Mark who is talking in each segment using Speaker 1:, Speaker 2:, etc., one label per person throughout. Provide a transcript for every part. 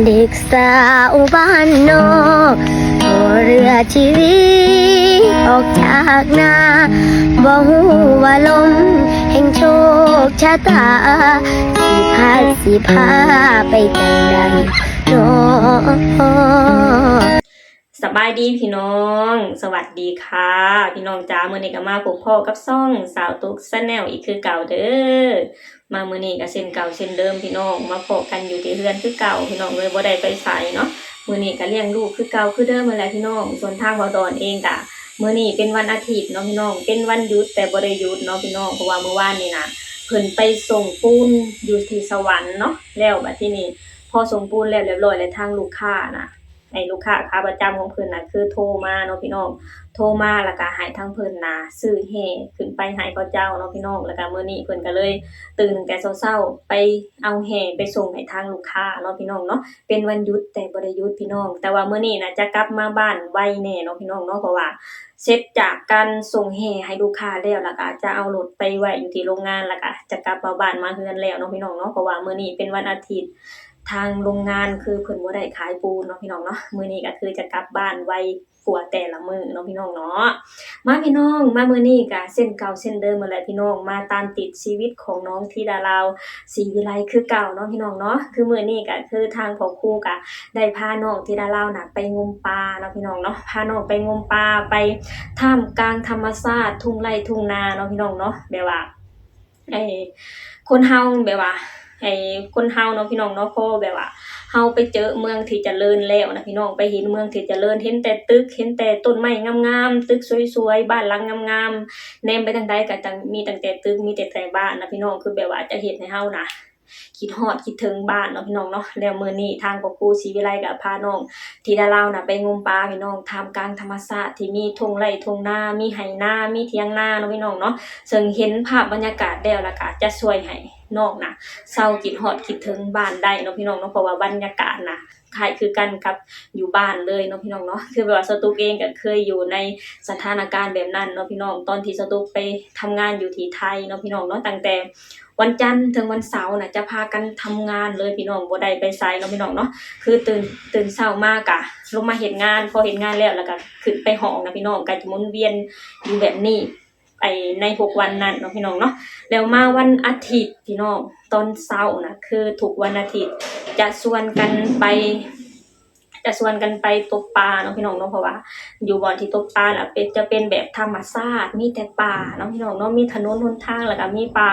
Speaker 1: เด็กสาวบ้านนอกขอเรือชีวิตออกจากนาบ่ฮู้ว่าลมแห่งโชคชะตาสิพาไปจังใดน้อ
Speaker 2: สบายดีพี่น้องสวัสดีค่ะพี่น้องจ้ามื้อนี้ก็มาพบพ่อกับซ่องสาวตุ๊กชาแนลอีกคือเก่าเด้อมามื้อนี้ก็เช่นเก่าเช่นเดิมพี่น้องมาพบกันอยู่ที่เรือนคือเก่าพี่น้องเลยบ่ได้ไปไสเนาะมื้อนี้ก็เลี้ยงลูกคือเก่าคือเดิมนั่นแหละพี่น้องส่วนทางบ่ดอนเองก็มื้อนี้เป็นวันอาทิตย์เนาะพี่น้องเป็นวันหยุดแต่บ่ได้หยุดเนาะพี่น้องเพราะว่าเมื่อวานนี่นะเพิ่นไปส่งปูนอยู่ที่สวรรค์เนาะแล้วบัดทีนี้พอส่งปูนแล้วเรียบร้อยแล้วทางลูกค้านะไอ้ลูกค้าขาประจำของเพิ่นน่ะคือโทรมาเนาะพี่น้องโทรมาแล้วก็ให้ทางเพิ่นน่ะซื้อแห่ขึ้นไปให้เขาเจ้าเนาะพี่น้องแล้วก็มื้อนี้เพิ่นก็เลยตื่นแต่เช้าๆไปเอาแห่ไปส่งให้ทางลูกค้าเนาะพี่น้องเนาะเป็นวันหยุดแต่บ่ได้หยุดพี่น้องแต่ว่ามื้อนี้น่ะจะกลับมาบ้านไวแน่เนาะพี่น้องเนาะเพราะว่าเสร็จจากการส่งแห่ให้ลูกค้าแล้วแล้วก็จะเอารถไปไว้อยู่ที่โรงงานแล้วก็จะกลับมาบ้านมาเฮือนแล้วเนาะพี่น้องเนาะเพราะว่ามื้อนี้เป็นวันอาทิตย์ทางโรงงานคือเพิ่นบ่ได้ขายปูนเนาะพี่น้องเนาะมื้อนี้ก็คือจะกลับบ้านไวกว่าแต่ละมื้อเนาะพี่น้องเนาะมาพี่น้องมามื้อนี้ก็เส้นเก่าเส้นเดิมนั่นแหละพี่น้องมาตามติดชีวิตของน้องธิดาลาวศรีวิไลคือเก่าเนาะพี่น้องเนาะคือมื้อนี้ก็คือทางพ่อครูก็ได้พาน้องธิดาลาวน่ะไปงมปลาเนาะพี่น้องเนาะพาน้องไปงมปลาไปท่ามกลางธรรมชาติทุ่งไร่ทุ่งนาเนาะพี่น้องเนาะแบบว่าคนเฮาแบบว่าคนเฮาเนาะพี่น้องเนาะพอแบบว่าเฮาไปเจอเมืองที่เจริญแล้วนะพี่น้องไปเห็นเมืองที่เจริญเห็นแต่ตึกเห็นแต่ต้นไม้งามๆตึกสวยๆบ้านหลังงามๆแนมไปทางใดก็มีตั้งแต่ตึกมีแต่บ้านนะพี่น้องคือแบบว่าจะเฮ็ดให้เฮานะคิดฮอดคิดถึงบ้านเนาะพี่น้องเนาะแล้วมื้อนี้ทางพ่อครูศรีวิไลก็พาน้องธิดาลาวน่ะไปงมปลาพี่น้องท่ามกลางธรรมชาติที่มีทุ่งไร่ทุ่งนามีไหนามีเถียงนาเนาะพี่น้องเนาะซึ่งเห็นภาพบรรยากาศแล้วล่ะก็จะช่วยให้น้องน่ะเศร้าคิดฮอดคิดถึงบ้านได้เนาะพี่น้องเนาะเพราะว่าบรรยากาศน่ะคล้ายคือกันกับอยู่บ้านเลยเนาะพี่น้องเนาะคือแบบว่าสตูกเองก็เคยอยู่ในสถานการณ์แบบนั้นเนาะพี่น้องตอนที่สตูกไปทำงานอยู่ที่ไทยเนาะพี่น้องเนาะตั้งแต่วันจันทร์ถึงวันเสาร์น่ะจะพากันทำงานเลยพี่น้องบ่ได้ไปไสเนาะพี่น้องเนาะคือตื่นเช้ามากะลงมาเฮ็ดงานพอเฮ็ดงานแล้วก็ขึ้นไปห้องนะพี่น้องก็จะหมุนเวียนอยู่แบบนี้ใน6วันนั้นเนาะพี่น้องเนาะแล้วมาวันอาทิตย์พี่น้องตอนเช้านะคือทุกวันอาทิตย์จะชวนกันไปตกปลาเนาะพี่น้องเนาะเพราะว่าอยู่บ่อนที่ตกปลาน่ะจะเป็นแบบธรรมชาติมีแต่ป่าเนาะพี่น้องเนาะมีถนนหนทางแล้วก็มีป่า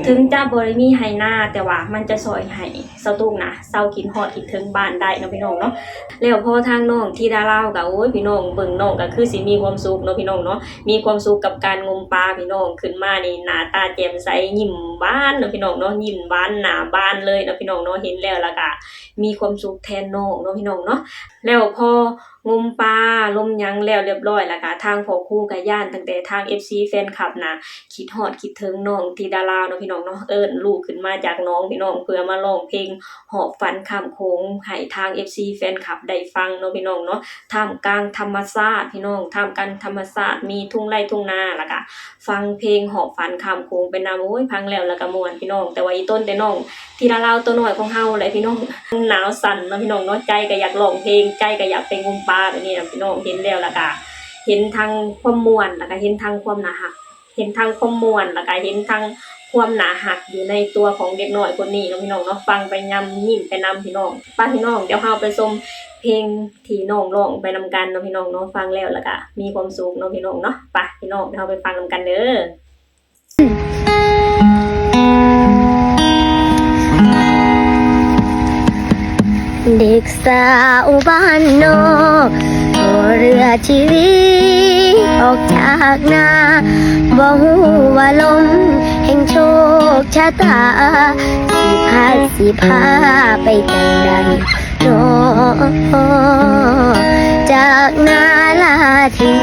Speaker 2: ถึงจะบ่ได้มีไหนาแต่ว่ามันจะซอยให้สตุ้งนะเซาคิดฮอดคิดถึงบ้านได้เนาะพี่น้องเนาะแล้วพอทางน้องธิดาลาวก็โอ้ยพี่น้องเบิ่งน้องก็คือสิมีความสุขเนาะพี่น้องเนาะมีความสุขกับการงมปลาพี่น้องขึ้นมานี่หน้าตาแจ่มใสยิ้มบานเนาะพี่น้องเนาะยิ้มบานหน้าบานเลยเนาะพี่น้องเนาะเห็นแล้วล่ะก็มีความสุขแทนน้องเนาะพี่น้องเนาะแล้วพองมปลาลมยังแล้วเรียบร้อยแล้วก็ทางพ่อครูก็ย่านตั้งแต่ทาง FC แฟนคลับนะคิดฮอดคิดถึงน้องธิดาลาวเนาะพี่น้องเนาะเอิ้นลูกขึ้นมาจากน้องพี่น้องเพื่อมาร้องเพลงหอบฝันข้ามโขงให้ทาง FC แฟนคลับได้ฟังเนาะพี่น้องเนาะท่ามกลางธรรมชาติพี่น้องท่ามกลางธรรมชาติมีทุ่งไร่ทุ่งนาแล้วก็ฟังเพลงหอบฝันข้ามโขงไปนำโอ้ยฟังแล้วก็ม่วนพี่น้องแต่ว่าอีต้นแต่น้องธิดาลาวตัวน้อยของเฮาแหละพี่น้องหนาวสั่นเนาะพี่น้องเนาะใจก็อยากร้องเพลงใจก็อยากไปงมปลาแบบนี้นะพี่น้องเห็นแล้วก็เห็นทางความม่วนแล้วก็เห็นทางความหนาหักเห็นทางความม่วนแล้วก็เห็นทางความหนาหักอยู่ในตัวของเด็กน้อยคนนี้เนาะพี่น้องเนาะฟังไปยำยิ้มไปนำพี่น้องป้าพี่น้องเดี๋ยวเฮาไปชมเพลงที่น้องร้องไปนำกันเนาะพี่น้องเนาะฟังแล้วก็มีความสุขเนาะพี่น้องเนาะไปพี่น้องเดี๋ยวเฮาไปฟังนำกันเด้อ
Speaker 1: เด็กสาวบ้านนอกขอเรือชีวิตออกจากนาบ่ฮู้ว่าลมแห่งโชคชะตาสิพาไปจังใดน้อจากนาลาทิน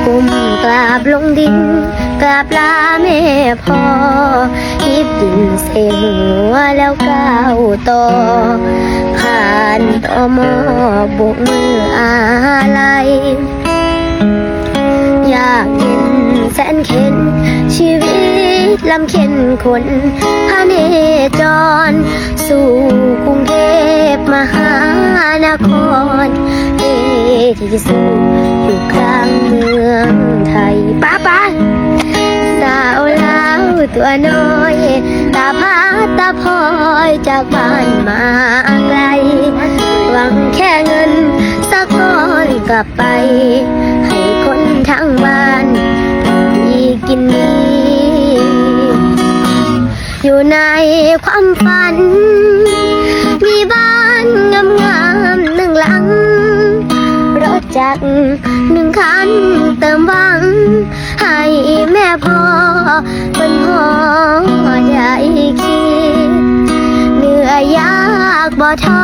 Speaker 1: กุมกราบลงดินกราบลาแม่พ่อยิบดินเส้นหัวแล้วก้าวต่อผ่านต่อมอบกมืออาลัยอยากเห็นแสนเข็นชีวิตลำเข็นคนพาเนจรสู่กรุงเทพมหา ครที่สุดอยู่กลางเมืองไทยป้าสาวลาวตัวน้อยตาพาตาพลอยจากบ้านมาไกลหวังแค่เงินสักก้อนกลับไปให้คนทั้งบ้านมีกินดีอยู่ในความฝันมีบ้านงามๆหนึ่งหลังรถจักรหนึ่งคันเติมหวังให้แม่พ่อเป็นพ่อได้คิดเหนื่อยยากบ่ท้อ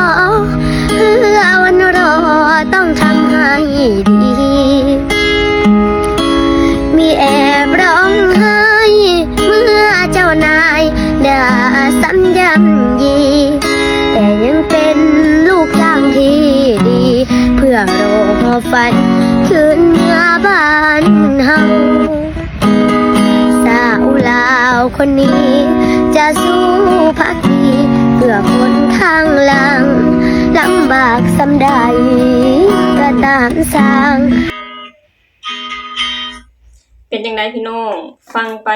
Speaker 1: เพื่อวันรอต้องทำให้ดีมีแอบร้องไห้เมื่อเจ้านายด่าซ้ำย้ำยีแต่ยังเป็นลูกจ้างที่ดีเพื่อรอฝันคืนเมื่อบ้านเฮาสาวลาวคนนี้จะสู้พักดีเพื่อคนข้างหลังลำบากสำใดก็ตามสร้าง
Speaker 2: เป็นยังไงพี่น้องฟังไป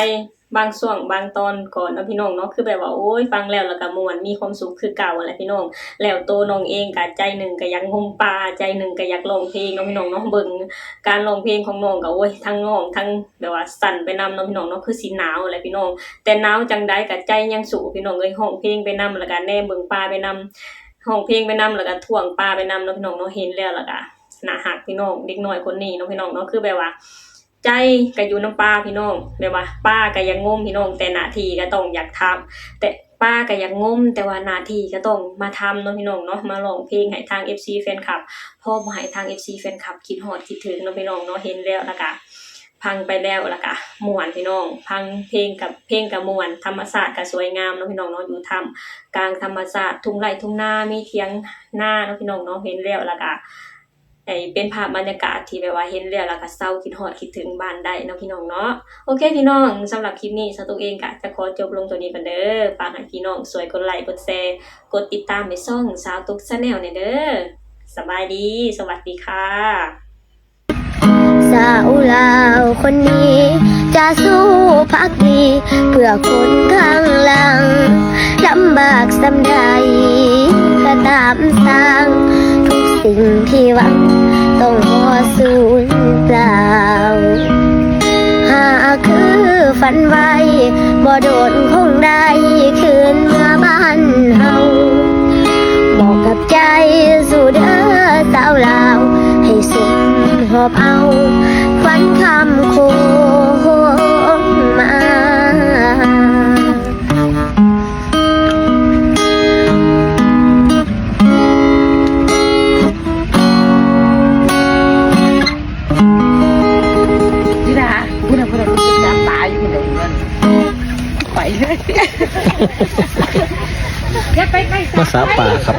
Speaker 2: บางช่วงบางตอนก่อนนะพี่น้องเนาะคือแบบว่าโอ้ยฟังแล้วก็ม่วนมีความสุขคือเก่าแหละพี่น้องแล้วตัวน้องเองก็ใจหนึ่งก็อยากห่มป่าใจหนึ่งก็อยากร้องเพลงเนาะพี่น้องเนาะเบิ่งการร้องเพลงของน้องก็โอ้ยทั้งน้องทั้งแบบว่าสั่นไปนำเนาะพี่น้องเนาะคือสิหนาวแหละพี่น้องแต่หนาวจังใดก็ใจยังสู้พี่น้องเอ้ยร้องเพลงไปนำแล้วก็แนเบิ่งป่าไปนำร้องเพลงไปนำแล้วก็ท่วงป่าไปนำเนาะพี่น้องเนาะเห็นแล้วก็น่าฮักพี่น้องเด็กน้อยคนนี้เนาะพี่น้องเนาะคือแบบว่าใจก็อยู่น้ำป้าพี่น้องแบบว่าป้าก็ยังงมพี่น้องแต่หน้าที่ก็ต้องอยากทำแต่ป้าก็ยังงมแต่ว่าหน้าที่ก็ต้องมาทำเนาะพี่น้องเนาะมาร้องเพลงให้ทาง FC แฟนคลับพอมาให้ทาง FC แฟนคลับคิดฮอดคิดถึงเนาะพี่น้องเนาะเห็นแล้วแล้วก็พังไปแล้วแล้วก็ม่วนพี่น้องพังเพลงกับม่วนธรรมชาติก็สวยงามเนาะพี่น้องเนาะอยู่ทำกลางธรรมชาติทุ่งไร่ทุ่งนามีเถียงนาเนาะพี่น้องเนาะเห็นแล้วแล้วก็เป็นภาพบรรยากาศที่แบบว่าเห็นแล้วก็เศร้าคิดฮอดคิดถึงบ้านได้เนาะพี่น้องเนาะโอเคพี่น้องสำหรับคลิปนี้สตุกเองก็จะขอจบลงตัวนี้กันเด้อฝากให้พี่น้องสวยกดไลค์กดแชร์กดติดตามในช่องสาวตุกชาแนลเนี่ยเด้อสบายดีสวัสดีค่ะ
Speaker 1: สาวลาวคนนี้จะสู้พักดีเพื่อคนข้างหลังลำบากสำใดก็ตามสร้างทุกสิ่งที่หวังต้องพอสูญเปล่าหากคือฝันไว้บ่โดนคงได้คืนเมื่อบ้านเฮาบอกกับใจสู่เด้อสาวลาวให้สมหอบเอาควันคำโคมมา
Speaker 3: พี่ดาพูดจะตายอยู่คนเดียวเงินไปเลย
Speaker 4: มาสาป่าครับ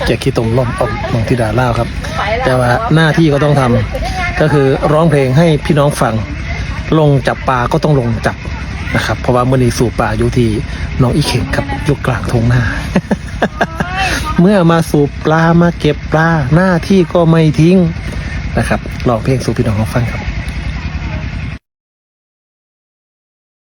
Speaker 4: แจกขี้ตมล่มออกน้องธิดาเล่าครับแต่ว่าหน้าที่ก็ต้องทำก็คือร้องเพลงให้พี่น้องฟังลงจับปลาก็ต้องลงจับนะครับเพราะว่ามื่อนี้สู่ป่าอยู่ที่น้องอีเข่งครับอยู่กลางทงนา เมื่อมาสู่ปลามาเก็บปลาหน้าที่ก็ไม่ทิ้งนะครับร้องเพลงสู่พี่น้องฟังครับ